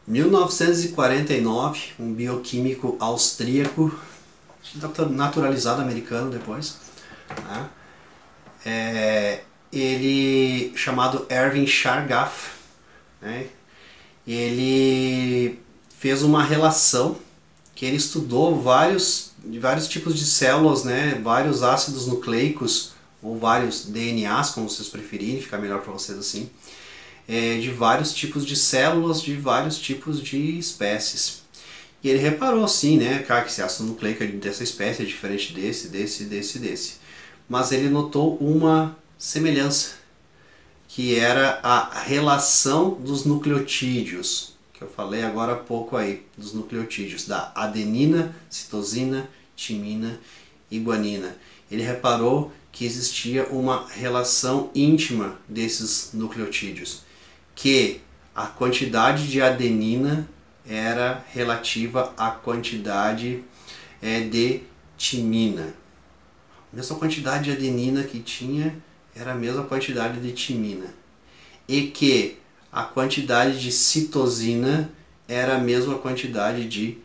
(1949), um bioquímico austríaco, naturalizado americano depois, né? Ele, chamado Erwin Chargaff, né? Ele fez uma relação que ele estudou vários tipos de células, né? Vários ácidos nucleicos, ou vários DNAs, como vocês preferirem, fica melhor para vocês assim, de vários tipos de células, de vários tipos de espécies. E ele reparou sim, né, cara, que esse ácido nucleico dessa espécie é diferente desse. Mas ele notou uma semelhança, que era a relação dos nucleotídeos, que eu falei agora há pouco aí, dos nucleotídeos, da adenina, citosina, timina e guanina. Ele reparou que existia uma relação íntima desses nucleotídeos, que a quantidade de adenina era relativa à quantidade de timina. A mesma quantidade de adenina que tinha era a mesma quantidade de timina. E que a quantidade de citosina era a mesma quantidade de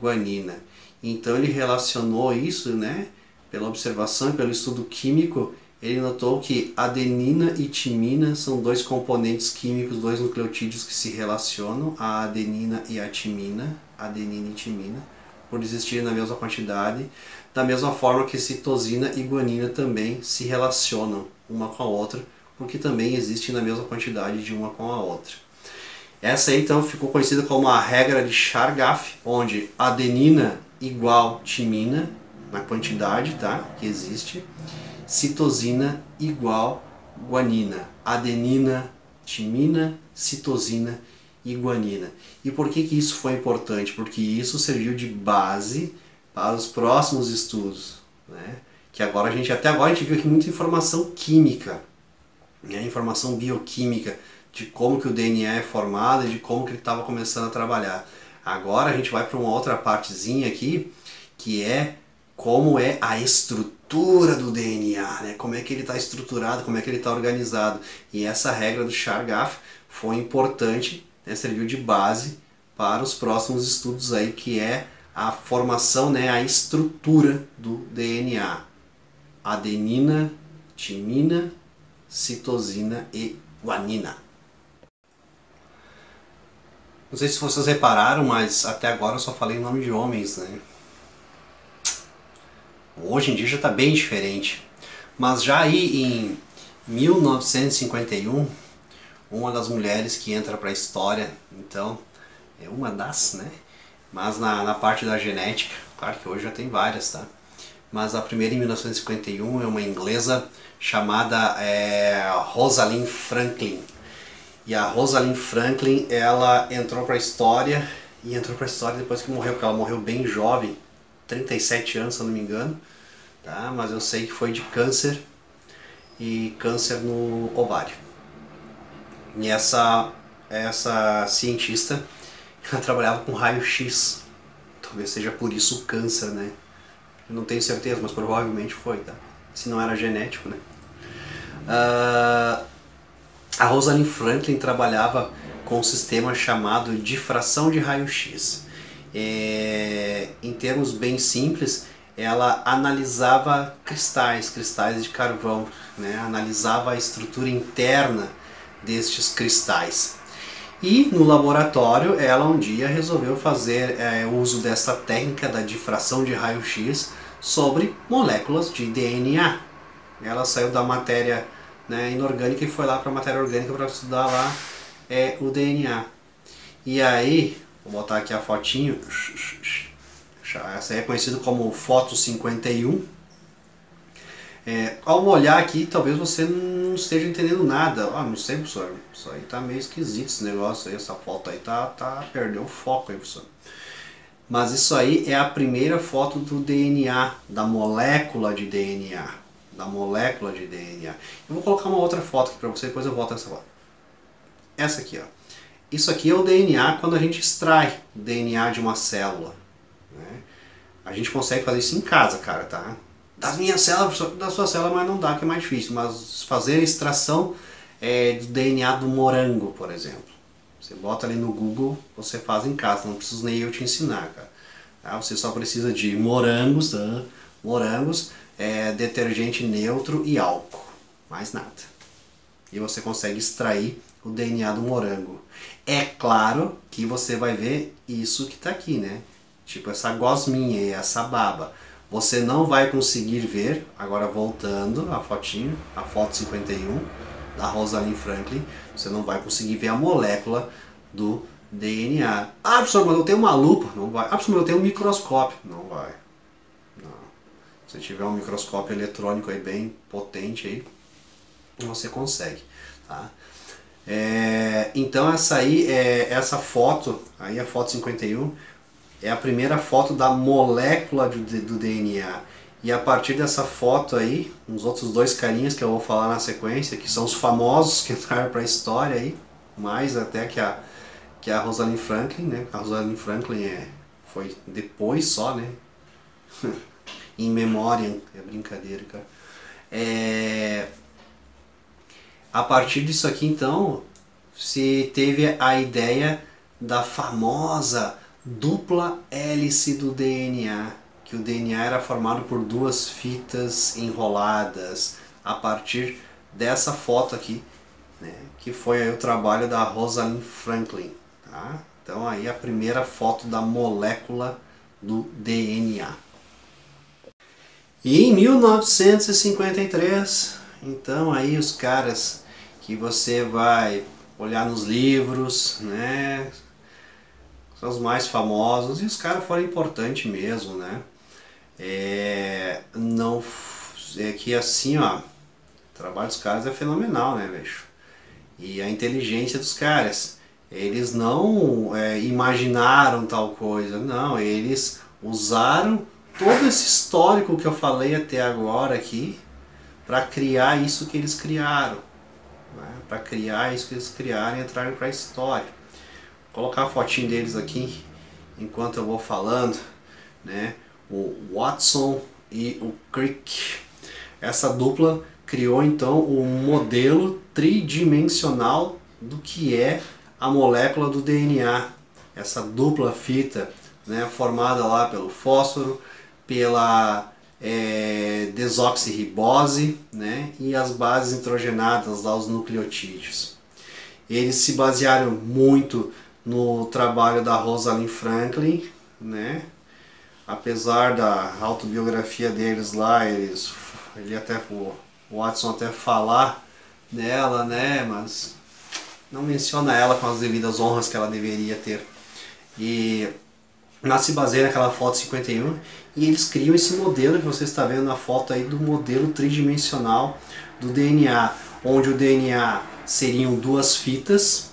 guanina. Então ele relacionou isso, né, pela observação e pelo estudo químico. Ele notou que adenina e timina são dois componentes químicos, dois nucleotídeos que se relacionam, a adenina e a timina, por existirem na mesma quantidade, da mesma forma que citosina e guanina também se relacionam uma com a outra, porque também existem na mesma quantidade de uma com a outra. Essa aí então ficou conhecida como a regra de Chargaff, onde adenina igual timina, na quantidade, tá, que existe, citosina igual guanina, adenina, timina, citosina e guanina. E por que isso foi importante? Porque isso serviu de base para os próximos estudos, né? Que até agora a gente viu aqui muita informação química, né? Informação bioquímica, de como que o DNA é formado e de como que ele estava começando a trabalhar. Agora a gente vai para uma outra partezinha aqui, que é como é a estrutura do DNA, né? Como é que ele está estruturado, como é que ele está organizado. E essa regra do Chargaff foi importante, né? Serviu de base para os próximos estudos aí, que é a formação, né? A estrutura do DNA. Adenina, timina, citosina e guanina. Não sei se vocês repararam, mas até agora eu só falei em nome de homens, né? Hoje em dia já está bem diferente, mas já aí em 1951, uma das mulheres que entra para a história, então, é uma das, né? Mas na parte da genética, claro que hoje já tem várias, tá? Mas a primeira em 1951 é uma inglesa chamada Rosalind Franklin. E a Rosalind Franklin, ela entrou para a história, e entrou para a história depois que morreu, porque ela morreu bem jovem, 37 anos, se eu não me engano, tá? Mas eu sei que foi de câncer, e câncer no ovário. E essa cientista, ela trabalhava com raio-x, talvez seja por isso o câncer, né? Eu não tenho certeza, mas provavelmente foi, tá? Se não era genético, né? A Rosalind Franklin trabalhava com um sistema chamado difração de raio-x. Em termos bem simples, ela analisava cristais de carvão, né? Analisava a estrutura interna destes cristais. E no laboratório ela um dia resolveu fazer uso dessa técnica da difração de raio-x sobre moléculas de DNA. Ela saiu da matéria, né, inorgânica e foi lá para a matéria orgânica para estudar lá o DNA. E aí, vou botar aqui a fotinho, essa aí é conhecida como foto 51. Ao olhar aqui, talvez você não esteja entendendo nada. Não sei, professor, isso aí tá meio esquisito esse negócio aí, essa foto aí perdeu o foco aí, professor. Mas isso aí é a primeira foto do DNA, da molécula de DNA. Eu vou colocar uma outra foto aqui para você, depois eu volto nessa foto. essa aqui, ó. Isso aqui é o DNA quando a gente extrai o DNA de uma célula, né? A gente consegue fazer isso em casa, cara, tá? Das minhas células, da sua célula, mas não dá, que é mais difícil. Mas fazer a extração do DNA do morango, por exemplo. Você bota ali no Google, você faz em casa, não preciso nem eu te ensinar, cara. Tá? Você só precisa de morangos, tá? Morangos, detergente neutro e álcool, mais nada. E você consegue extrair o DNA do morango. É claro que você vai ver isso que está aqui, né? Tipo essa gosminha e essa baba. Você não vai conseguir ver, agora voltando a fotinho, a foto 51 da Rosalind Franklin, você não vai conseguir ver a molécula do DNA. Ah, professor, mas eu tenho uma lupa. Não vai. Ah, professor, mas eu tenho um microscópio. Não vai. Não. Se tiver um microscópio eletrônico aí bem potente aí, você consegue, tá? Então essa foto, aí a foto 51, é a primeira foto da molécula do DNA. E a partir dessa foto aí, uns outros dois carinhas que eu vou falar na sequência, que são os famosos que entraram para a história aí, mais até que a Rosalind Franklin, né? A Rosalind Franklin foi depois só, né? In memoriam, é brincadeira, cara. A partir disso aqui, então, se teve a ideia da famosa dupla hélice do DNA, que o DNA era formado por duas fitas enroladas, a partir dessa foto aqui, né, que foi aí o trabalho da Rosalind Franklin. Tá? Então aí a primeira foto da molécula do DNA. E em 1953, então aí os caras que você vai olhar nos livros, né, são os mais famosos, e os caras foram importantes mesmo, né? Não, que assim, ó, o trabalho dos caras é fenomenal, né, bicho? E a inteligência dos caras, eles não imaginaram tal coisa, não, eles usaram todo esse histórico que eu falei até agora aqui para criar isso que eles criaram, né? Para criar isso que eles criaram e entrarem para a história. Vou colocar a fotinho deles aqui enquanto eu vou falando, né? O Watson e o Crick. Essa dupla criou então o modelo tridimensional do que é a molécula do DNA. Essa dupla fita, né, formada lá pelo fósforo, pela desoxirribose, né, e as bases nitrogenadas, lá, os nucleotídeos. Eles se basearam muito no trabalho da Rosalind Franklin, né? Apesar da autobiografia deles lá, o Watson até falar dela, né? Mas não menciona ela com as devidas honras que ela deveria ter. E ela se baseia naquela foto 51 e eles criam esse modelo que você está vendo na foto aí, do modelo tridimensional do DNA, onde o DNA seriam duas fitas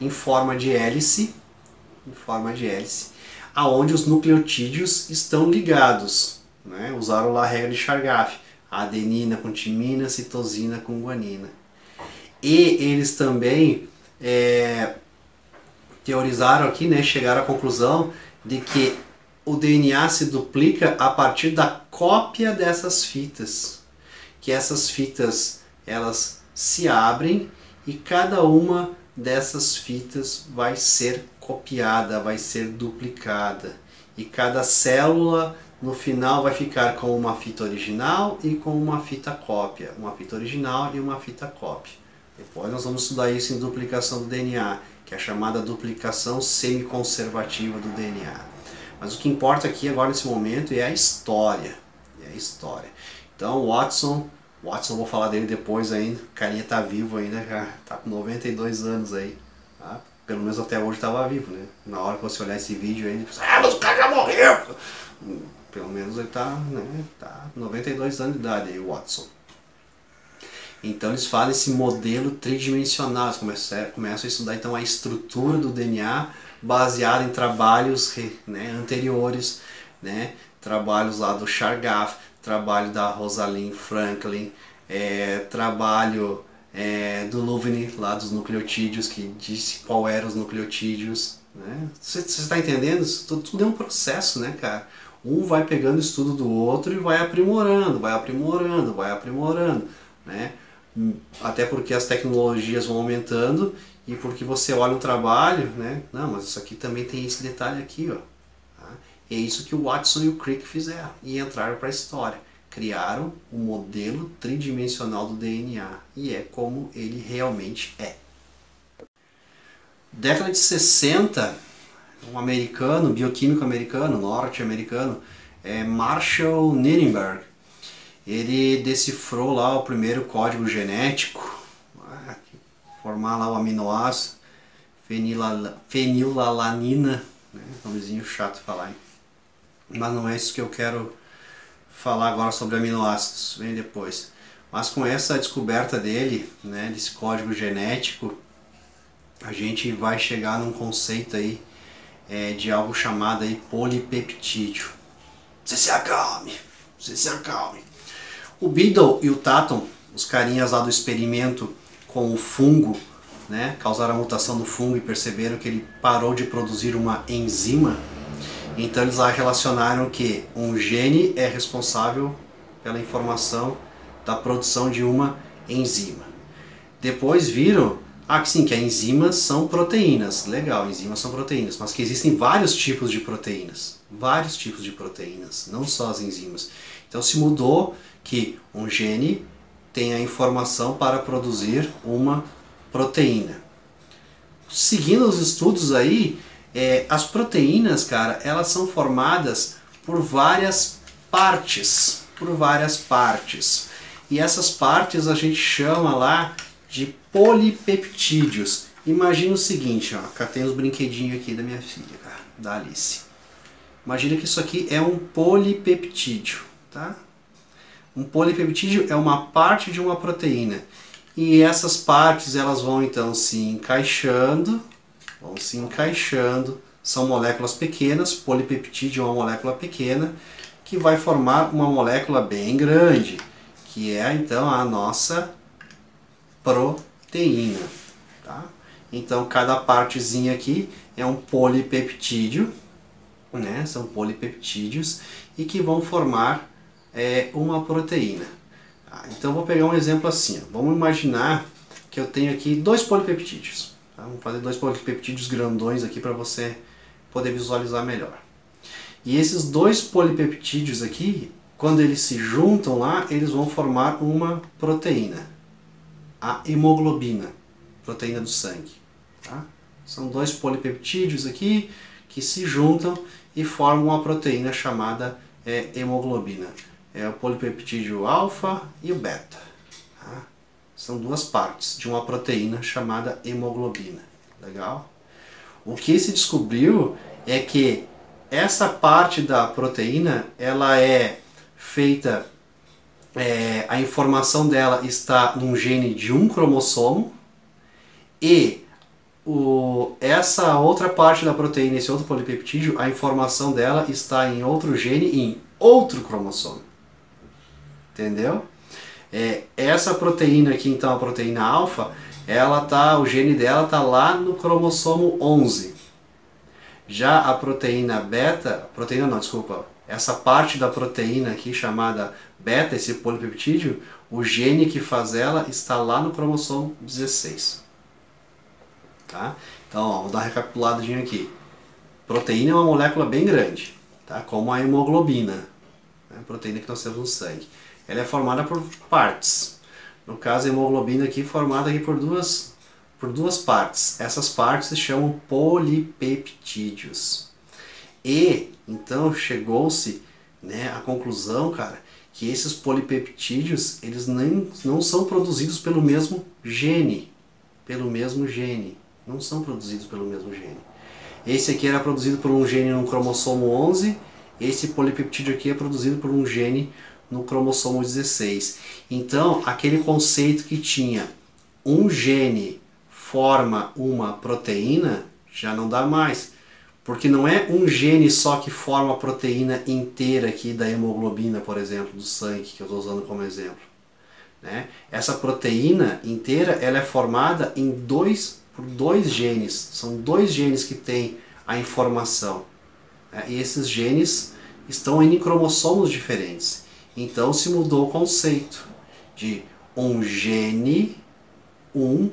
em forma de hélice, aonde os nucleotídeos estão ligados, né? Usaram lá a regra de Chargaff, adenina com timina, citosina com guanina. E eles também teorizaram aqui, né, chegaram à conclusão de que o DNA se duplica a partir da cópia dessas fitas, que essas fitas elas se abrem e cada uma dessas fitas vai ser copiada, vai ser duplicada, e cada célula no final vai ficar com uma fita original e com uma fita cópia, uma fita original e uma fita cópia. Depois nós vamos estudar isso em duplicação do DNA, que é a chamada duplicação semiconservativa do DNA. Mas o que importa aqui agora nesse momento é a história. Então Watson, vou falar dele depois ainda, o carinha tá vivo ainda, já tá com 92 anos aí. Tá? Pelo menos até hoje estava vivo, né? Na hora que você olhar esse vídeo aí, você pensa, mas o cara já morreu! Pelo menos ele tá, né? Tá com 92 anos de idade aí, o Watson. Então eles fazem esse modelo tridimensional, eles começam a estudar então a estrutura do DNA baseado em trabalhos, né, anteriores, né, trabalhos lá do Chargaff, trabalho da Rosalind Franklin, trabalho do Louvin, lá dos nucleotídeos, que disse qual eram os nucleotídeos. Né? Você está entendendo? Isso tudo é um processo, né, cara? Um vai pegando o estudo do outro e vai aprimorando, vai aprimorando, vai aprimorando, né? Até porque as tecnologias vão aumentando e porque você olha o trabalho, né? Não, mas isso aqui também tem esse detalhe aqui, ó. Tá? E é isso que o Watson e o Crick fizeram e entraram para a história. Criaram um modelo tridimensional do DNA e é como ele realmente é. Década de 60, um americano, bioquímico americano, norte-americano, Marshall Nirenberg, ele decifrou lá o primeiro código genético, formar lá o aminoácido fenilalanina, né? Nomezinho chato de falar, hein? Mas não é isso que eu quero falar agora sobre aminoácidos, vem depois. Mas com essa descoberta dele, né, desse código genético, a gente vai chegar num conceito aí de algo chamado aí polipeptídeo. Você se acalme, você se acalme. O Biddle e o Tatum, os carinhas lá do experimento com o fungo, né, causaram a mutação do fungo e perceberam que ele parou de produzir uma enzima. Então eles lá relacionaram que um gene é responsável pela informação da produção de uma enzima. Depois viram que sim, que as enzimas são proteínas. Legal, enzimas são proteínas, mas que existem vários tipos de proteínas. Vários tipos de proteínas, não só as enzimas. Então se mudou que um gene tem a informação para produzir uma proteína. Seguindo os estudos aí, as proteínas, cara, elas são formadas por várias partes. E essas partes a gente chama lá de polipeptídeos. Imagina o seguinte, ó, cá tem os brinquedinhos aqui da minha filha, cara, da Alice. Imagina que isso aqui é um polipeptídeo, tá? Um polipeptídeo é uma parte de uma proteína. E essas partes elas vão então se encaixando, são moléculas pequenas, polipeptídeo é uma molécula pequena, que vai formar uma molécula bem grande, que é então a nossa proteína. Tá? Então cada partezinha aqui é um polipeptídeo, né? São polipeptídeos e que vão formar uma proteína. Então eu vou pegar um exemplo assim, ó. Vamos imaginar que eu tenho aqui dois polipeptídeos. Tá? Vamos fazer dois polipeptídeos grandões aqui para você poder visualizar melhor. E esses dois polipeptídeos aqui, quando eles se juntam lá, eles vão formar uma proteína. A hemoglobina, proteína do sangue. Tá? São dois polipeptídeos aqui que se juntam e formam uma proteína chamada hemoglobina. É o polipeptídeo alfa e o beta. Tá? São duas partes de uma proteína chamada hemoglobina. Legal? O que se descobriu é que essa parte da proteína, ela é feita, a informação dela está num gene de um cromossomo e essa outra parte da proteína, esse outro polipeptídeo, a informação dela está em outro gene e em outro cromossomo. Entendeu? Essa proteína aqui, então, a proteína alfa, o gene dela está lá no cromossomo 11. Já a proteína beta, essa parte da proteína aqui chamada beta, esse polipeptídeo, o gene que faz ela está lá no cromossomo 16. Tá? Então, ó, vou dar uma recapituladinha aqui. Proteína é uma molécula bem grande, tá? Como a hemoglobina, né? A proteína que nós temos no sangue. Ela é formada por partes. No caso, a hemoglobina aqui é formada aqui por duas partes. Essas partes se chamam polipeptídeos. E, então, chegou-se, né, à conclusão, cara, que esses polipeptídeos, eles não são produzidos pelo mesmo gene. Não são produzidos pelo mesmo gene. Esse aqui era produzido por um gene no cromossomo 11, esse polipeptídeo aqui é produzido por um gene no cromossomo 16. Então, aquele conceito que tinha um gene forma uma proteína, já não dá mais. Porque não é um gene só que forma a proteína inteira aqui da hemoglobina, por exemplo, do sangue, que eu estou usando como exemplo. né? Essa proteína inteira ela é formada por dois genes. São dois genes que têm a informação, né? E esses genes estão em cromossomos diferentes. Então se mudou o conceito de um gene, um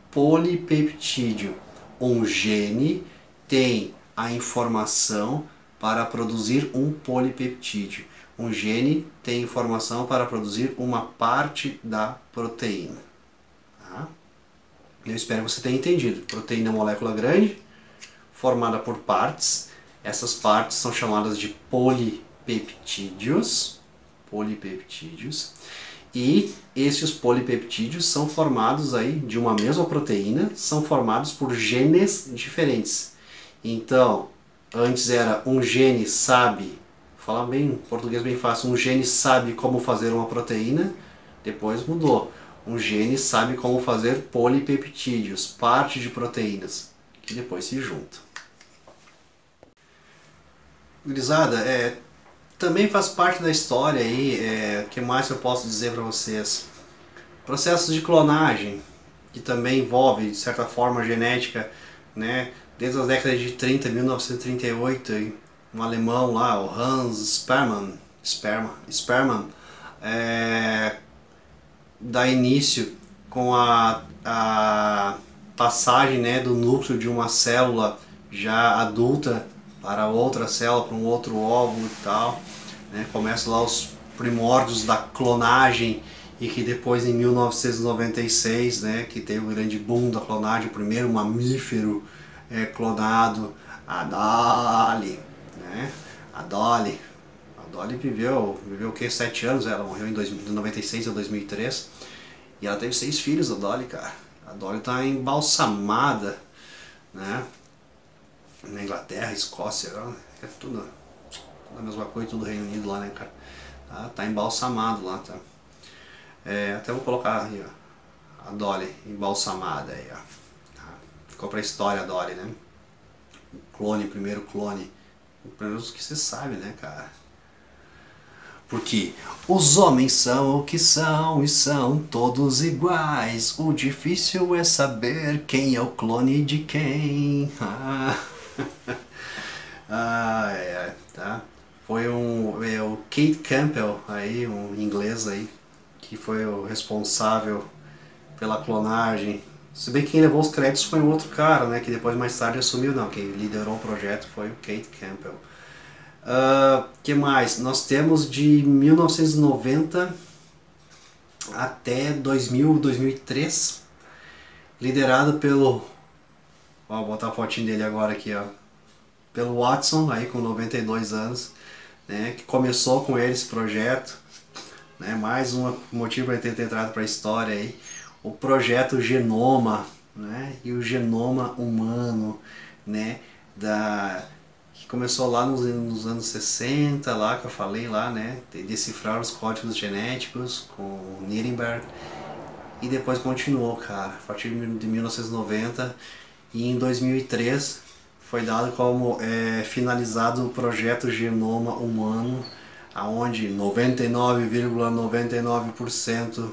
polipeptídeo. Um gene tem a informação para produzir um polipeptídeo. Um gene tem informação para produzir uma parte da proteína. Tá? Eu espero que você tenha entendido. Proteína é uma molécula grande, formada por partes. Essas partes são chamadas de polipeptídeos. Polipeptídeos. E esses polipeptídeos são formados aí de uma mesma proteína, são formados por genes diferentes. Então, antes era um gene sabe, falar bem português bem fácil, um gene sabe como fazer uma proteína, depois mudou. Um gene sabe como fazer polipeptídeos, parte de proteínas, que depois se juntam. Gurizada, também faz parte da história aí, o que mais eu posso dizer para vocês? Processos de clonagem, que também envolve, de certa forma, a genética, né? Desde as décadas de 30, 1938, um alemão lá, o Hans Sperman, dá início com a passagem, né, do núcleo de uma célula já adulta para outra célula, para um outro óvulo e tal, né? Começa lá os primórdios da clonagem e que depois em 1996, né, que teve o grande boom da clonagem, o primeiro mamífero clonado, a Dolly, né? A Dolly viveu o que? 7 anos, ela morreu em 96 a 2003 e ela teve 6 filhos, a Dolly, cara. A Dolly tá embalsamada, né? Na Inglaterra, Escócia, é tudo a mesma coisa, tudo Reino Unido lá, né, cara? Tá embalsamado lá, tá? Até vou colocar aí, ó, a Dolly embalsamada aí, ó. Ficou pra história a Dolly, né? O clone, primeiro clone. Pelo menos que você sabe, né, cara? Porque os homens são o que são e são todos iguais. O difícil é saber quem é o clone de quem. Tá? Foi o Kate Campbell, aí, um inglês aí, que foi o responsável pela clonagem. Se bem que quem levou os créditos foi um outro cara, né, que depois mais tarde assumiu, não, quem liderou o projeto foi o Kate Campbell. Que mais? Nós temos de 1990 até 2000, 2003, liderado pelo, vou botar a fotinho dele agora aqui, ó, pelo Watson, aí com 92 anos, né, que começou com ele esse projeto, né, mais um motivo para ele ter entrado para a história aí, o projeto Genoma, né, e o genoma humano, né, que começou lá nos anos 60, lá que eu falei lá, né, de decifrar os códigos genéticos com Nirenberg, e depois continuou, cara, a partir de 1990, e em 2003 foi dado como finalizado o projeto Genoma Humano, aonde 99,99%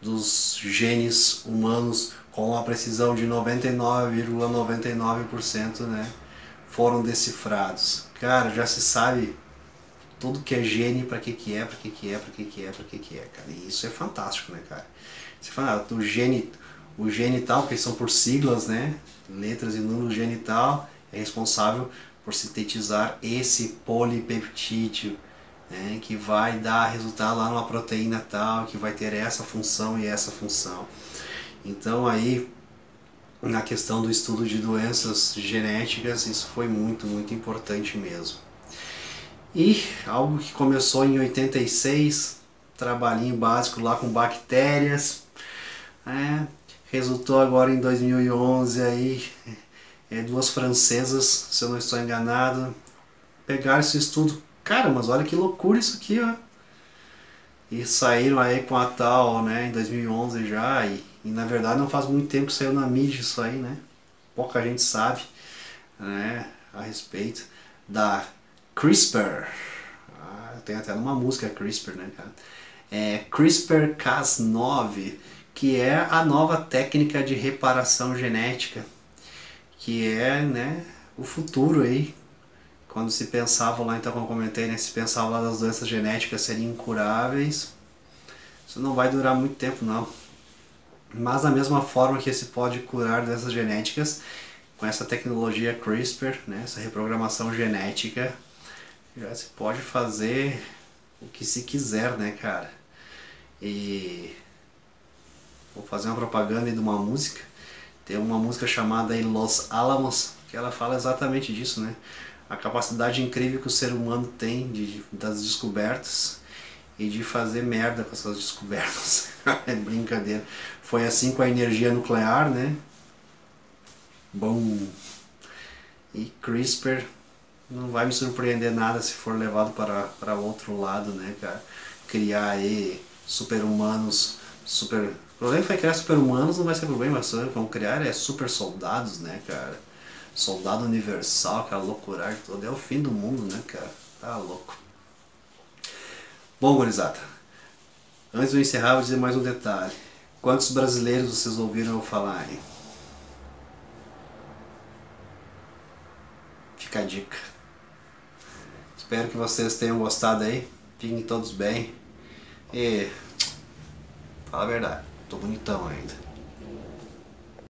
dos genes humanos com a precisão de 99,99%, né, foram decifrados. Cara, já se sabe tudo que é gene, para que é, cara. E isso é fantástico, né, cara? Você fala, o gene tal, que são por siglas, né, letras e números, gene tal, é responsável por sintetizar esse polipeptídeo, né, que vai dar resultado lá numa proteína tal, que vai ter essa função e essa função. Então aí, na questão do estudo de doenças genéticas, isso foi muito, muito importante mesmo. E algo que começou em 86, trabalhinho básico lá com bactérias, resultou agora em 2011 aí, duas francesas, se eu não estou enganado, pegaram esse estudo. Cara, mas olha que loucura isso aqui, ó. E saíram aí com a tal, né, em 2011 já, e na verdade não faz muito tempo que saiu na mídia isso aí, né. Pouca gente sabe, né, a respeito da CRISPR. Tem até numa música CRISPR, né, cara. CRISPR-Cas9, que é a nova técnica de reparação genética, que é, né, o futuro aí. Quando se pensava lá, então como eu comentei, né, se pensava lá das doenças genéticas serem incuráveis, isso não vai durar muito tempo não. Mas da mesma forma que se pode curar doenças genéticas, com essa tecnologia CRISPR, né, essa reprogramação genética, já se pode fazer o que se quiser, né, cara? E vou fazer uma propaganda aí de uma música. Tem uma música chamada aí Los Alamos, que ela fala exatamente disso, né? A capacidade incrível que o ser humano tem das descobertas e de fazer merda com essas descobertas. É brincadeira. Foi assim com a energia nuclear, né? Bom. E CRISPR não vai me surpreender nada se for levado para outro lado, né, cara? Criar aí super-humanos, super... O problema foi criar super-humanos, não vai ser problema, vão criar super soldados, né, cara? Soldado universal, aquela loucura toda, é o fim do mundo, né, cara? Tá louco. Bom, gurizada, antes de eu encerrar, vou dizer mais um detalhe. Quantos brasileiros vocês ouviram eu falar, hein? Fica a dica. Espero que vocês tenham gostado aí. Fiquem todos bem. E... fala a verdade, tô bonitão ainda.